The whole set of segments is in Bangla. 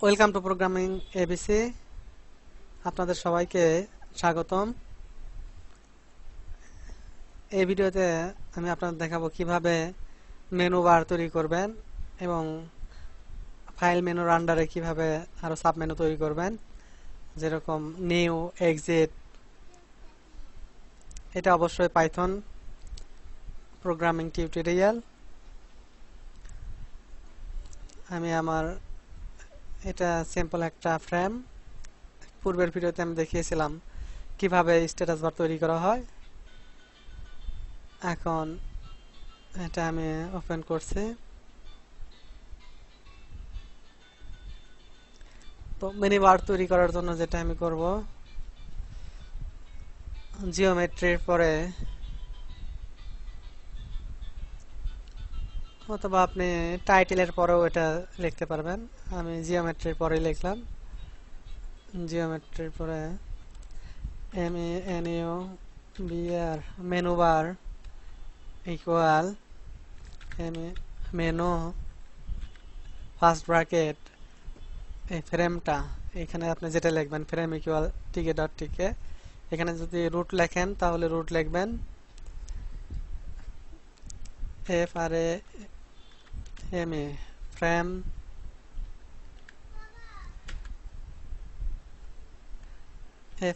Welcome to programming ABC. আপনাদের সবাইকে স্বাগতম। এই ভিডিওতে আমি আপনাদের দেখাবো কিভাবে মেনু বার তৈরি করবেন এবং ফাইল মেনুর আন্ডারে কিভাবে আরো সাব মেনু তৈরি করবেন, যেরকম নিউ, এক্সিট। এটা অবশ্যই পাইথন প্রোগ্রামিং টিউটোরিয়াল। আমি আমার এটা সিম্পল একটা ফ্রেম। পূর্বের ভিডিওতে আমি দেখিয়েছিলাম কিভাবে স্ট্যাটাস বার তৈরি করা হয়। এখন এটা আমি ওপেন করছি। তো মেনু বার তৈরি করার জন্য যেটা আমি করব, জিওমেট্রির পরে অথবা আপনি টাইটেলের পরেও এটা লিখতে পারবেন। আমি জিওমেট্রির পরে লিখলাম। জিওমেট্রির পরে MENUBAR menu bar equal menu first bracket, এই ফ্রেমটা এখানে আপনি যেটা লিখবেন ফ্রেম ইকুয়াল টিকে ডট টিকে। এখানে যদি রুট লেখেন তাহলে রুট লিখবেন FRAME frame,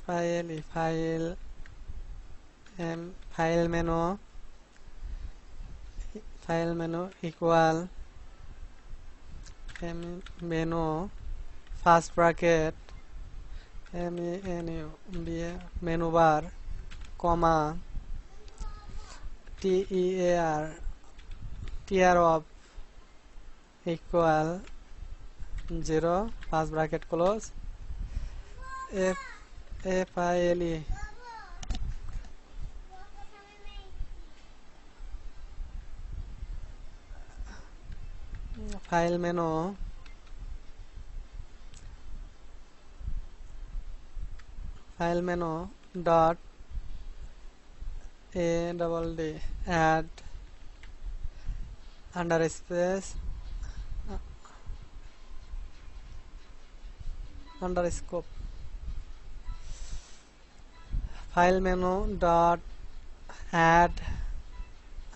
FILE file, file menu equal menu first bracket menu bar comma TEAR of equal 0 first bracket close, FILE file menu dot ADD add underscope file menu dot add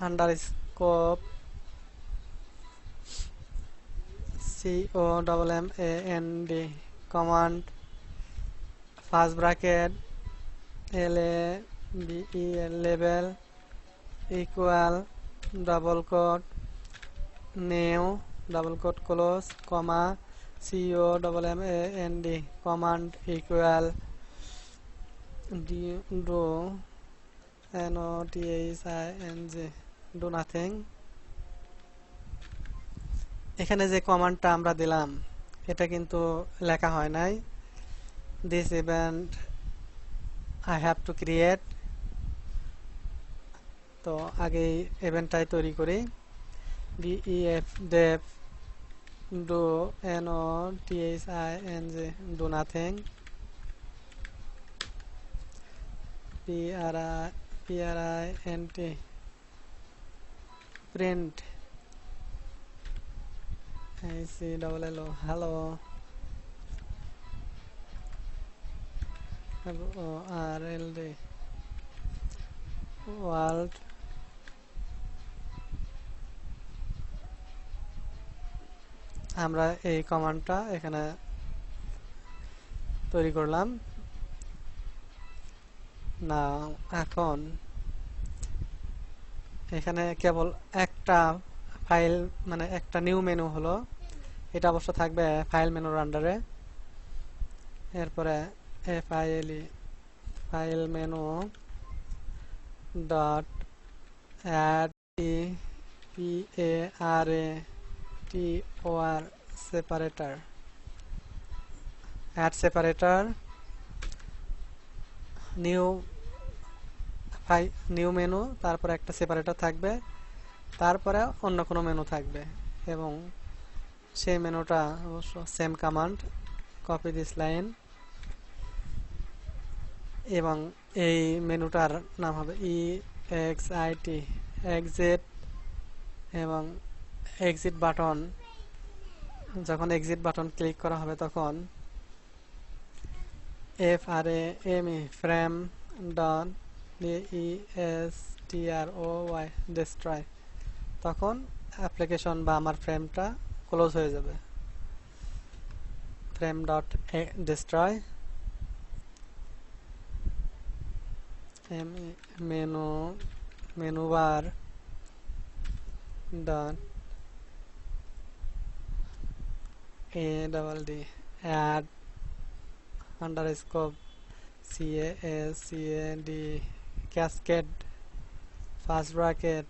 underscope COMMAND command first bracket label equal double quote new double quote close comma COMMAND command equal do NOTHING do nothing। এখানে যে কমান্ডটা আমরা দিলাম এটা কিন্তু লেখা হয় নাই। this event I have to create। তো আগে ইভেন্টটাই তৈরি করি। def do NOTHING do nothing, print print hello WORLD world। আমরা এই কমান্ডটা এখানে তৈরি করলাম না। এখন এখানে কেবল একটা ফাইল মানে একটা নিউ মেনু হলো, এটা অবশ্য থাকবে ফাইল মেনুর আন্ডারে। এরপরে FILE file menu dot add PARATOR separator add separator new menu, তারপরে একটা সেপারেটর থাকবে, তারপরে অন্য কোনো মেনু থাকবে এবং সেই মেনুটা অবশ্য same command copy this line এবং এই মেনুটার নাম হবে EXIT exit এবং exit বাটন, যখন exit বাটন ক্লিক করা হবে তখন frame dot destroy destroy, তখন অ্যাপ্লিকেশন বা আমার ফ্রেমটা ক্লোজ হয়ে যাবে। frame dot destroy MenuBar dot add underscore CASCAD cascade first bracket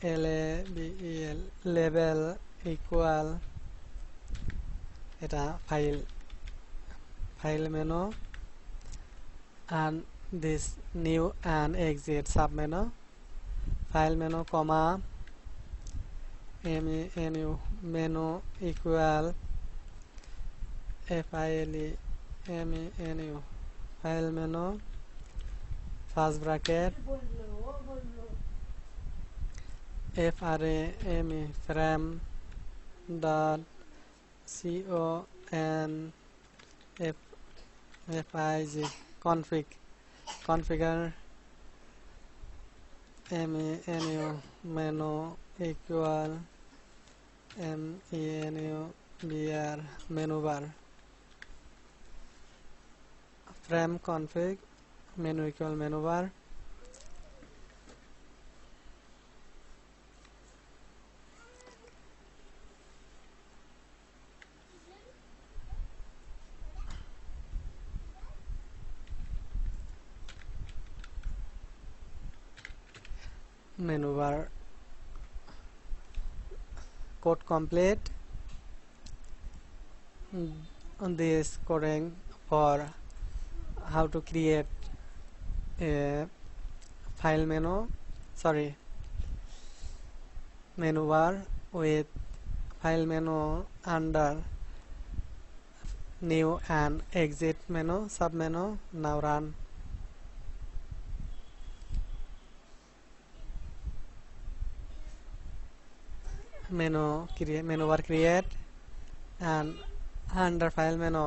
label label equal, এটা file menu and this new and exit sub menu, file menu comma menu equal file file menu first bracket frame dot config configure menu equal MenuBar frame config menu equal MenuBar, MenuBar code complete. This coding for how to create a file MenuBar with file menu under new and exit menu submenu. Now run. MenuBar create and under file menu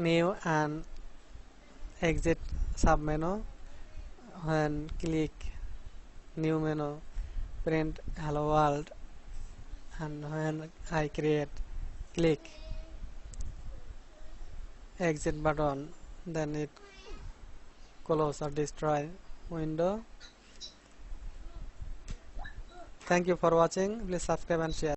new and exit submenu. When click new menu print hello world, and when I click exit button, then it close or destroy window. Thank you for watching. Please subscribe and share.